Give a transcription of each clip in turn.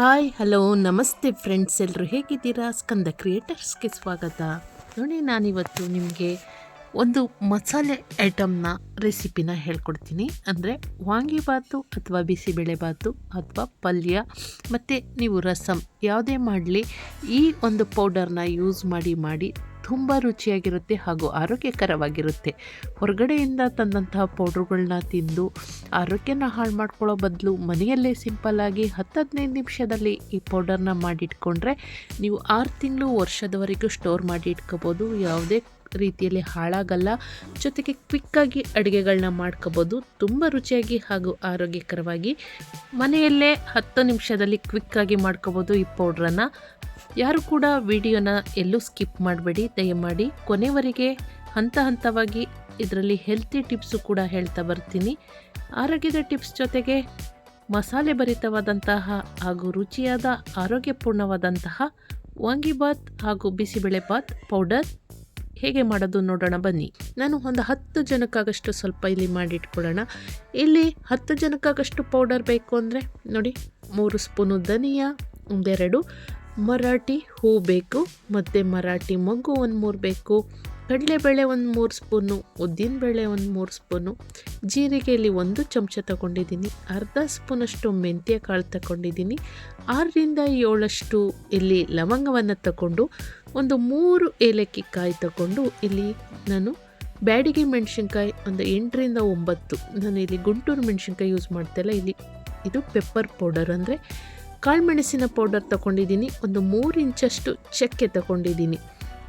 Hi hello ನಮಸ್ತೆ friends, ಎಲ್ಲರೂ ಹೇಗಿದ್ದೀರಾ? ಸ್ಕಂದ ಕ್ರಿಯೇಟರ್ಸ್ಗೆ ಸ್ವಾಗತ. ನೋಡಿ, ನಾನಿವತ್ತು ನಿಮಗೆ ಒಂದು ಮಸಾಲೆ ಐಟಮ್ನ ರೆಸಿಪಿನ ಹೇಳ್ಕೊಡ್ತೀನಿ. ಅಂದರೆ ವಾಂಗಿಬಾತು ಅಥವಾ ಬಿಸಿಬೇಳೆಬಾತು ಅಥವಾ ಪಲ್ಯ ಮತ್ತು ನೀವು ರಸಮ್ ಯಾವುದೇ ಮಾಡಲಿ, ಈ ಒಂದು ಪೌಡರ್ನ ಯೂಸ್ ಮಾಡಿ ತುಂಬ ರುಚಿಯಾಗಿರುತ್ತೆ ಹಾಗೂ ಆರೋಗ್ಯಕರವಾಗಿರುತ್ತೆ. ಹೊರಗಡೆಯಿಂದ ತಂದಂತಹ ಪೌಡ್ರುಗಳನ್ನ ತಿಂದು ಆರೋಗ್ಯನ ಹಾಳು ಮಾಡ್ಕೊಳ್ಳೋ ಬದಲು ಮನೆಯಲ್ಲೇ ಸಿಂಪಲ್ಲಾಗಿ 10-15 ನಿಮಿಷದಲ್ಲಿ ಈ ಪೌಡರ್ನ ಮಾಡಿಟ್ಕೊಂಡ್ರೆ ನೀವು 6 ತಿಂಗಳು ವರ್ಷದವರೆಗೂ ಸ್ಟೋರ್ ಮಾಡಿ ಇಟ್ಕೋಬೋದು. ಯಾವುದೇ ರೀತಿಯಲ್ಲಿ ಹಾಳಾಗಲ್ಲ. ಜೊತೆಗೆ ಕ್ವಿಕ್ಕಾಗಿ ಅಡುಗೆಗಳನ್ನ ಮಾಡ್ಕೋಬೋದು. ತುಂಬ ರುಚಿಯಾಗಿ ಹಾಗೂ ಆರೋಗ್ಯಕರವಾಗಿ ಮನೆಯಲ್ಲೇ 10 ನಿಮಿಷದಲ್ಲಿ ಕ್ವಿಕ್ಕಾಗಿ ಮಾಡ್ಕೋಬೋದು ಈ ಪೌಡ್ರನ್ನು. ಯಾರು ಕೂಡ ವಿಡಿಯೋನ ಎಲ್ಲೂ ಸ್ಕಿಪ್ ಮಾಡಬೇಡಿ, ದಯಮಾಡಿ ಕೊನೆವರೆಗೆ ಹಂತವಾಗಿ ಇದರಲ್ಲಿ ಹೆಲ್ತಿ ಟಿಪ್ಸು ಕೂಡ ಹೇಳ್ತಾ ಬರ್ತೀನಿ. ಆರೋಗ್ಯದ ಟಿಪ್ಸ್ ಜೊತೆಗೆ ಮಸಾಲೆ ಭರಿತವಾದಂತಹ ಹಾಗೂ ರುಚಿಯಾದ ಆರೋಗ್ಯಪೂರ್ಣವಾದಂತಹ ವಾಂಗಿಬಾತ್ ಹಾಗೂ ಬಿಸಿಬೇಳೆಬಾತ್ ಪೌಡರ್ ಹೇಗೆ ಮಾಡೋದು ನೋಡೋಣ ಬನ್ನಿ. ನಾನು ಒಂದು 10 ಜನಕ್ಕಾಗಷ್ಟು ಸ್ವಲ್ಪ ಇಲ್ಲಿ ಮಾಡಿಟ್ಕೊಳ್ಳೋಣ. ಇಲ್ಲಿ 10 ಜನಕ್ಕಾಗಷ್ಟು ಪೌಡರ್ ಬೇಕು ಅಂದರೆ ನೋಡಿ, 3 ಸ್ಪೂನು ಧನಿಯಾ, 2 ಮರಾಠಿ ಹೂ ಬೇಕು, ಮತ್ತು ಮರಾಠಿ ಮೊಗ್ಗು 3 ಬೇಕು, ಕಡಲೆಬೇಳೆ 3 ಸ್ಪೂನು, ಉದ್ದಿನಬೇಳೆ 3 ಸ್ಪೂನು, ಜೀರಿಗೆಯಲ್ಲಿ 1 ಚಮಚ ತಗೊಂಡಿದ್ದೀನಿ, ಅರ್ಧ ಸ್ಪೂನಷ್ಟು ಮೆಂತ್ಯ ಕಾಳು ತಗೊಂಡಿದ್ದೀನಿ, 6ರಿಂದ 7 ಇಲ್ಲಿ ಲವಂಗವನ್ನು ತಗೊಂಡು, 3 ಏಲಕ್ಕಿ ಕಾಯಿ ತಗೊಂಡು, ಇಲ್ಲಿ ನಾನು ಬ್ಯಾಡಿಗೆ ಮೆಣಸಿನ್ಕಾಯಿ 8ರಿಂದ 9, ನಾನು ಇಲ್ಲಿ ಗುಂಟೂರು ಮೆಣಸಿನ್ಕಾಯಿ ಯೂಸ್ ಮಾಡ್ತಾಯಿಲ್ಲ, ಇಲ್ಲಿ ಇದು ಪೆಪ್ಪರ್ ಪೌಡರ್ ಅಂದರೆ ಕಾಳುಮೆಣಸಿನ ಪೌಡರ್ ತಗೊಂಡಿದ್ದೀನಿ, 3 ಇಂಚಷ್ಟು ಚಕ್ಕೆ ತಗೊಂಡಿದ್ದೀನಿ.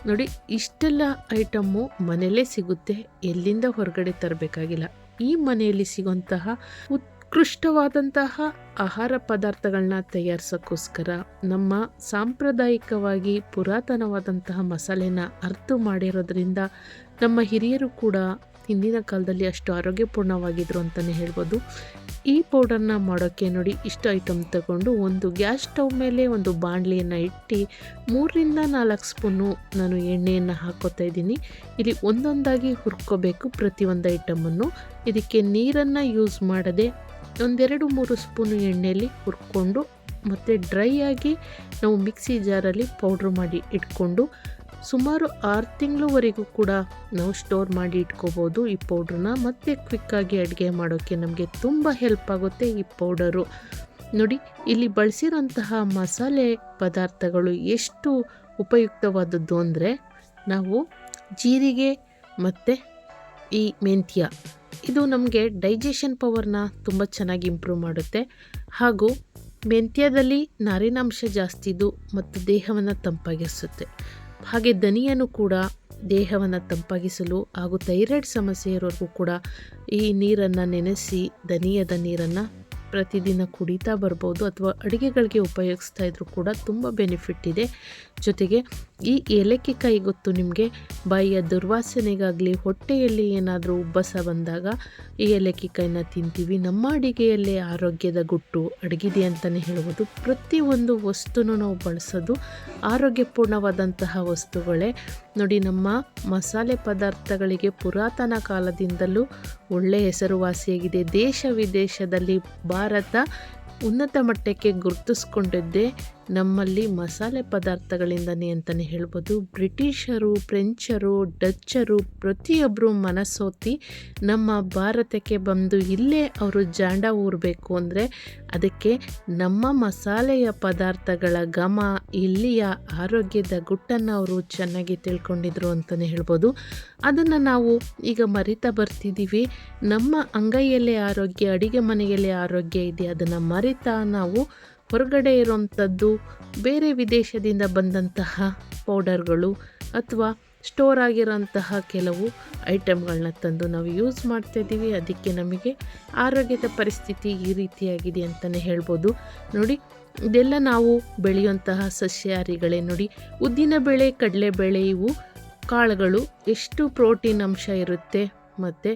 ನೋಡಿ, ಇಷ್ಟೆಲ್ಲ ಐಟಮ್ಮು ಮನೆಯಲ್ಲೇ ಸಿಗುತ್ತೆ, ಎಲ್ಲಿಂದ ಹೊರಗಡೆ ತರಬೇಕಾಗಿಲ್ಲ. ಈ ಮನೆಯಲ್ಲಿ ಸಿಗುವಂತಹ ಉತ್ಕೃಷ್ಟವಾದಂತಹ ಆಹಾರ ಪದಾರ್ಥಗಳನ್ನ ತಯಾರಿಸೋಕ್ಕೋಸ್ಕರ ನಮ್ಮ ಸಾಂಪ್ರದಾಯಿಕವಾಗಿ ಪುರಾತನವಾದಂತಹ ಮಸಾಲೆನ ಅರ್ಥ ಮಾಡಿರೋದ್ರಿಂದ ನಮ್ಮ ಹಿರಿಯರು ಕೂಡ ಹಿಂದಿನ ಕಾಲದಲ್ಲಿ ಅಷ್ಟು ಆರೋಗ್ಯಪೂರ್ಣವಾಗಿದ್ರು ಅಂತಲೇ ಹೇಳ್ಬೋದು. ಈ ಪೌಡರ್ನ ಮಾಡೋಕ್ಕೆ ನೋಡಿ, ಇಷ್ಟು ಐಟಮ್ ತಗೊಂಡು ಒಂದು ಗ್ಯಾಸ್ ಸ್ಟವ್ ಮೇಲೆ ಒಂದು ಬಾಣಲಿಯನ್ನು ಇಟ್ಟು 3ರಿಂದ 4 ಸ್ಪೂನು ನಾನು ಎಣ್ಣೆಯನ್ನು ಹಾಕೋತಾ ಇದ್ದೀನಿ. ಇಲ್ಲಿ ಒಂದೊಂದಾಗಿ ಹುರ್ಕೋಬೇಕು ಪ್ರತಿಯೊಂದು ಐಟಮನ್ನು. ಇದಕ್ಕೆ ನೀರನ್ನು ಯೂಸ್ ಮಾಡದೆ 1-2-3 ಸ್ಪೂನು ಎಣ್ಣೆಯಲ್ಲಿ ಹುರ್ಕೊಂಡು ಮತ್ತು ಡ್ರೈ ಆಗಿ ನಾವು ಮಿಕ್ಸಿ ಜಾರಲ್ಲಿ ಪೌಡ್ರ್ ಮಾಡಿ ಇಟ್ಕೊಂಡು ಸುಮಾರು 6 ತಿಂಗಳವರೆಗೂ ಕೂಡ ನಾವು ಸ್ಟೋರ್ ಮಾಡಿ ಇಟ್ಕೋಬೋದು ಈ ಪೌಡ್ರನ್ನ. ಮತ್ತು ಕ್ವಿಕ್ಕಾಗಿ ಅಡುಗೆ ಮಾಡೋಕ್ಕೆ ನಮಗೆ ತುಂಬ ಹೆಲ್ಪ್ ಆಗುತ್ತೆ ಈ ಪೌಡರು. ನೋಡಿ, ಇಲ್ಲಿ ಬಳಸಿರೋಂತಹ ಮಸಾಲೆ ಪದಾರ್ಥಗಳು ಎಷ್ಟು ಉಪಯುಕ್ತವಾದದ್ದು ಅಂದರೆ, ನಾವು ಜೀರಿಗೆ ಮತ್ತು ಈ ಮೆಂತ್ಯ, ಇದು ನಮಗೆ ಡೈಜೆಷನ್ ಪವರ್ನ ತುಂಬ ಚೆನ್ನಾಗಿ ಇಂಪ್ರೂವ್ ಮಾಡುತ್ತೆ. ಹಾಗೂ ಮೆಂತ್ಯದಲ್ಲಿ ನಾರಿನಾಂಶ ಜಾಸ್ತಿ ಇದ್ದು ಮತ್ತು ದೇಹವನ್ನು ತಂಪಾಗಿಸುತ್ತೆ. ಹಾಗೆ ಧನಿಯನು ಕೂಡ ದೇಹವನ್ನು ತಂಪಾಗಿಸಲು ಹಾಗೂ ಥೈರಾಯ್ಡ್ ಸಮಸ್ಯೆ ಇರೋರಿಗೂ ಕೂಡ ಈ ನೀರನ್ನು ನೆನೆಸಿ, ಧನಿಯದ ನೀರನ್ನು ಪ್ರತಿದಿನ ಕುಡಿತಾ ಬರ್ಬೋದು, ಅಥವಾ ಅಡುಗೆಗಳಿಗೆ ಉಪಯೋಗಿಸ್ತಾ ಇದ್ರೂ ಕೂಡ ತುಂಬ ಬೆನಿಫಿಟ್ ಇದೆ. ಜೊತೆಗೆ ಈ ಏಲಕ್ಕಿ ಕಾಯಿ ಗೊತ್ತು ನಿಮಗೆ, ಬಾಯಿಯ ದುರ್ವಾಸನೆಗಾಗಲಿ ಹೊಟ್ಟೆಯಲ್ಲಿ ಏನಾದರೂ ಉಬ್ಬಸ ಬಂದಾಗ ಈ ಏಲಕ್ಕಿ ಕಾಯಿನ ತಿಂತೀವಿ. ನಮ್ಮ ಅಡುಗೆಯಲ್ಲೇ ಆರೋಗ್ಯದ ಗುಟ್ಟು ಅಡಗಿದೆ ಅಂತಲೇ ಹೇಳ್ಬೋದು. ಪ್ರತಿಯೊಂದು ವಸ್ತುನೂ ನಾವು ಬಳಸೋದು ಆರೋಗ್ಯಪೂರ್ಣವಾದಂತಹ ವಸ್ತುಗಳೇ. ನೋಡಿ, ನಮ್ಮ ಮಸಾಲೆ ಪದಾರ್ಥಗಳಿಗೆ ಪುರಾತನ ಕಾಲದಿಂದಲೂ ಒಳ್ಳೆಯ ಹೆಸರುವಾಸಿಯಾಗಿದೆ. ದೇಶ ವಿದೇಶದಲ್ಲಿ ಭಾರತ ಉನ್ನತ ಮಟ್ಟಕ್ಕೆ ಗುರುತಿಸ್ಕೊಂಡಿದ್ದೇ ನಮ್ಮಲ್ಲಿ ಮಸಾಲೆ ಪದಾರ್ಥಗಳಿಂದನೇ ಅಂತಲೇ ಹೇಳ್ಬೋದು. ಬ್ರಿಟಿಷರು, ಫ್ರೆಂಚರು, ಡಚ್ಚರು ಪ್ರತಿಯೊಬ್ಬರು ಮನಸೋತಿ ನಮ್ಮ ಭಾರತಕ್ಕೆ ಬಂದು ಇಲ್ಲೇ ಅವರು ಜಾಂಡ ಊರಬೇಕು ಅಂದರೆ ಅದಕ್ಕೆ ನಮ್ಮ ಮಸಾಲೆಯ ಪದಾರ್ಥಗಳ ಘಮ, ಇಲ್ಲಿಯ ಆರೋಗ್ಯದ ಗುಟ್ಟನ್ನು ಅವರು ಚೆನ್ನಾಗಿ ತಿಳ್ಕೊಂಡಿದ್ರು ಅಂತಲೇ ಹೇಳ್ಬೋದು. ಅದನ್ನು ನಾವು ಈಗ ಮರಿತಾ ಬರ್ತಿದ್ದೀವಿ. ನಮ್ಮ ಅಂಗೈಯಲ್ಲೇ ಆರೋಗ್ಯ, ಅಡಿಗೆ ಮನೆಯಲ್ಲೇ ಆರೋಗ್ಯ ಇದೆ. ಅದನ್ನು ಮರಿತಾ ನಾವು ಹೊರಗಡೆ ಇರೋವಂಥದ್ದು ಬೇರೆ ವಿದೇಶದಿಂದ ಬಂದಂತಹ ಪೌಡರ್ಗಳು ಅಥವಾ ಸ್ಟೋರ್ ಆಗಿರೋಂತಹ ಕೆಲವು ಐಟಮ್ಗಳನ್ನ ತಂದು ನಾವು ಯೂಸ್ ಮಾಡ್ತಾಯಿದ್ದೀವಿ. ಅದಕ್ಕೆ ನಮಗೆ ಆರೋಗ್ಯದ ಪರಿಸ್ಥಿತಿ ಈ ರೀತಿಯಾಗಿದೆ ಅಂತಲೇ ಹೇಳ್ಬೋದು. ನೋಡಿ, ಇದೆಲ್ಲ ನಾವು ಬೆಳೆಯುವಂತಹ ಸಸ್ಯಾಹಾರಿಗಳೇ. ನೋಡಿ, ಉದ್ದಿನಬೇಳೆ, ಕಡಲೆಬೇಳೆ ಇವು ಕಾಳುಗಳು, ಎಷ್ಟು ಪ್ರೋಟೀನ್ ಅಂಶ ಇರುತ್ತೆ. ಮತ್ತು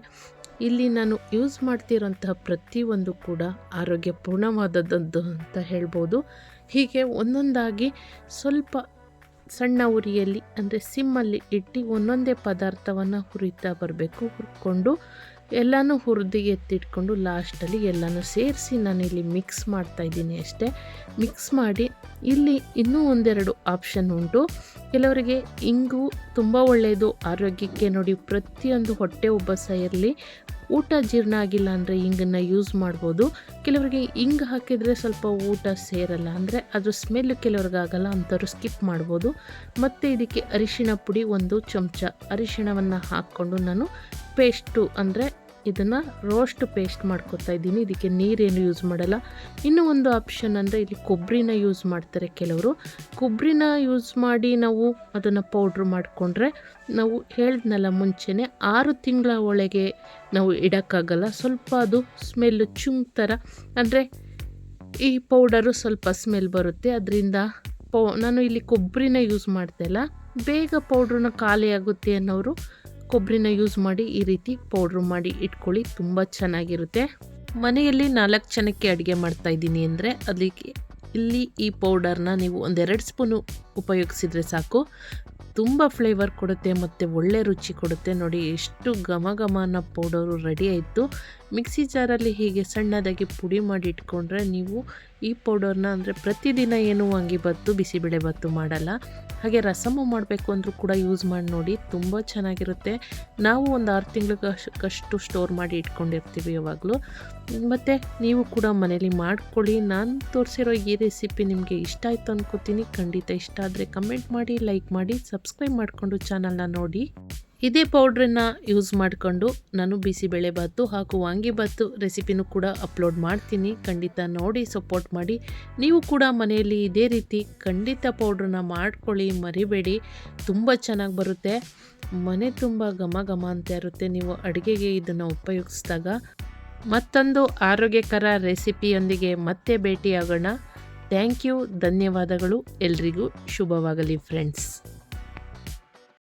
ಇಲ್ಲಿ ನಾನು ಯೂಸ್ ಮಾಡ್ತಿರೋಂತಹ ಪ್ರತಿಯೊಂದು ಕೂಡ ಆರೋಗ್ಯಪೂರ್ಣವಾದದ್ದು ಅಂತ ಹೇಳ್ಬೋದು. ಹೀಗೆ ಒಂದೊಂದಾಗಿ ಸ್ವಲ್ಪ ಸಣ್ಣ ಉರಿಯಲ್ಲಿ ಅಂದರೆ ಸಿಮ್ಮಲ್ಲಿ ಇಟ್ಟು ಒಂದೊಂದೇ ಪದಾರ್ಥವನ್ನು ಹುರಿತಾ ಬರಬೇಕು. ಹುರ್ಕೊಂಡು ಎಲ್ಲನೂ ಹುರಿದು ಎತ್ತಿಟ್ಕೊಂಡು ಲಾಸ್ಟಲ್ಲಿ ಎಲ್ಲನೂ ಸೇರಿಸಿ ನಾನಿಲ್ಲಿ ಮಿಕ್ಸ್ ಮಾಡ್ತಾಯಿದ್ದೀನಿ ಅಷ್ಟೇ. ಮಿಕ್ಸ್ ಮಾಡಿ ಇಲ್ಲಿ ಇನ್ನೂ ಒಂದೆರಡು ಆಪ್ಷನ್ ಉಂಟು. ಕೆಲವರಿಗೆ ಇಂಗು ತುಂಬ ಒಳ್ಳೆಯದು ಆರೋಗ್ಯಕ್ಕೆ. ನೋಡಿ, ಪ್ರತಿಯೊಂದು ಹೊಟ್ಟೆ ಉಬ್ಬಸ ಇರಲಿ, ಊಟ ಜೀರ್ಣ ಆಗಿಲ್ಲ ಅಂದರೆ ಇಂಗನ್ನು ಯೂಸ್ ಮಾಡ್ಬೋದು. ಕೆಲವರಿಗೆ ಇಂಗು ಹಾಕಿದರೆ ಸ್ವಲ್ಪ ಊಟ ಸೇರಲ್ಲ, ಅಂದರೆ ಅದ್ರ ಸ್ಮೆಲ್ ಕೆಲವ್ರಿಗೆ ಆಗಲ್ಲ, ಅಂಥವ್ರು ಸ್ಕಿಪ್ ಮಾಡ್ಬೋದು. ಮತ್ತು ಇದಕ್ಕೆ ಅರಿಶಿಣ ಪುಡಿ 1 ಚಮಚ ಅರಿಶಿಣವನ್ನು ಹಾಕ್ಕೊಂಡು ನಾನು ಪೇಸ್ಟು, ಅಂದರೆ ಇದನ್ನು ರೋಸ್ಟ್ ಪೇಸ್ಟ್ ಮಾಡ್ಕೊತಾ ಇದ್ದೀನಿ. ಇದಕ್ಕೆ ನೀರೇನು ಯೂಸ್ ಮಾಡಲ್ಲ. ಇನ್ನೂ ಒಂದು ಆಪ್ಷನ್ ಅಂದರೆ ಇಲ್ಲಿ ಕೊಬ್ಬರಿನ ಯೂಸ್ ಮಾಡ್ತಾರೆ ಕೆಲವರು. ಕೊಬ್ಬರಿನ ಯೂಸ್ ಮಾಡಿ ನಾವು ಅದನ್ನು ಪೌಡ್ರ್ ಮಾಡಿಕೊಂಡ್ರೆ, ನಾವು ಹೇಳಿದ್ನಲ್ಲ ಮುಂಚೆನೇ 6 ತಿಂಗಳ ಒಳಗೆ ನಾವು ಇಡೋಕ್ಕಾಗಲ್ಲ. ಸ್ವಲ್ಪ ಅದು ಸ್ಮೆಲ್ಲು ಚುಂಗ್ ಥರ, ಅಂದರೆ ಈ ಪೌಡರು ಸ್ವಲ್ಪ ಸ್ಮೆಲ್ ಬರುತ್ತೆ. ಅದರಿಂದ ನಾನು ಇಲ್ಲಿ ಕೊಬ್ಬರಿನ ಯೂಸ್ ಮಾಡ್ತಾಯಿಲ್ಲ. ಬೇಗ ಪೌಡ್ರನ್ನ ಖಾಲಿ ಆಗುತ್ತೆ ಅನ್ನೋರು ಕೊಬ್ಬರಿನ ಯೂಸ್ ಮಾಡಿ ಈ ರೀತಿ ಪೌಡ್ರು ಮಾಡಿ ಇಟ್ಕೊಳ್ಳಿ, ತುಂಬ ಚೆನ್ನಾಗಿರುತ್ತೆ. ಮನೆಯಲ್ಲಿ 4 ಜನಕ್ಕೆ ಅಡುಗೆ ಮಾಡ್ತಾಯಿದ್ದೀನಿ ಅಂದರೆ ಅದಕ್ಕೆ ಇಲ್ಲಿ ಈ ಪೌಡರ್ನ ನೀವು 1-2 ಸ್ಪೂನು ಉಪಯೋಗಿಸಿದರೆ ಸಾಕು. ತುಂಬ ಫ್ಲೇವರ್ ಕೊಡುತ್ತೆ ಮತ್ತು ಒಳ್ಳೆ ರುಚಿ ಕೊಡುತ್ತೆ. ನೋಡಿ, ಎಷ್ಟು ಘಮ ಘಮ ಅನ್ನೋ ಪೌಡರು ರೆಡಿ ಆಯಿತು. ಮಿಕ್ಸಿ ಜಾರಲ್ಲಿ ಹೀಗೆ ಸಣ್ಣದಾಗಿ ಪುಡಿ ಮಾಡಿ ಇಟ್ಕೊಂಡ್ರೆ ನೀವು ಈ ಪೌಡರ್ನ, ಅಂದರೆ ಪ್ರತಿದಿನ ಏನು ವಾಂಗಿಬಾತು ಬಿಸಿಬೇಳೆಬಾತು ಮಾಡಲ್ಲ, ಹಾಗೆ ರಸಮು ಮಾಡಬೇಕು ಅಂದರೂ ಕೂಡ ಯೂಸ್ ಮಾಡಿ ನೋಡಿ, ತುಂಬ ಚೆನ್ನಾಗಿರುತ್ತೆ. ನಾವು ಒಂದು 6 ತಿಂಗಳಿಗಷ್ಟು ಸ್ಟೋರ್ ಮಾಡಿ ಇಟ್ಕೊಂಡಿರ್ತೀವಿ ಯಾವಾಗಲೂ. ಮತ್ತು ನೀವು ಕೂಡ ಮನೇಲಿ ಮಾಡ್ಕೊಳ್ಳಿ. ನಾನು ತೋರಿಸಿರೋ ಈ ರೆಸಿಪಿ ನಿಮಗೆ ಇಷ್ಟ ಆಯಿತು ಅನ್ಕೋತೀನಿ. ಖಂಡಿತ ಇಷ್ಟ ಆದರೆ ಕಮೆಂಟ್ ಮಾಡಿ, ಲೈಕ್ ಮಾಡಿ, ಸಬ್ಸ್ಕ್ರೈಬ್ ಮಾಡಿಕೊಂಡು ಚಾನಲ್ನ ನೋಡಿ. ಇದೇ ಪೌಡ್ರನ್ನು ಯೂಸ್ ಮಾಡಿಕೊಂಡು ನಾನು ಬಿಸಿಬೇಳೆಬಾತು ಹಾಗೂ ವಾಂಗಿಬಾತು ರೆಸಿಪಿನೂ ಕೂಡ ಅಪ್ಲೋಡ್ ಮಾಡ್ತೀನಿ. ಖಂಡಿತ ನೋಡಿ ಸಪೋರ್ಟ್ ಮಾಡಿ. ನೀವು ಕೂಡ ಮನೆಯಲ್ಲಿ ಇದೇ ರೀತಿ ಖಂಡಿತ ಪೌಡ್ರನ್ನ ಮಾಡ್ಕೊಳ್ಳಿ, ಮರಿಬೇಡಿ. ತುಂಬ ಚೆನ್ನಾಗಿ ಬರುತ್ತೆ. ಮನೆ ತುಂಬ ಘಮ ಘಮ ಅಂತ ಇರುತ್ತೆ ನೀವು ಅಡುಗೆಗೆ ಇದನ್ನು ಉಪಯೋಗಿಸಿದಾಗ. ಮತ್ತೊಂದು ಆರೋಗ್ಯಕರ ರೆಸಿಪಿಯೊಂದಿಗೆ ಮತ್ತೆ ಭೇಟಿಯಾಗೋಣ. ಥ್ಯಾಂಕ್ ಯು, ಧನ್ಯವಾದಗಳು. ಎಲ್ರಿಗೂ ಶುಭವಾಗಲಿ ಫ್ರೆಂಡ್ಸ್.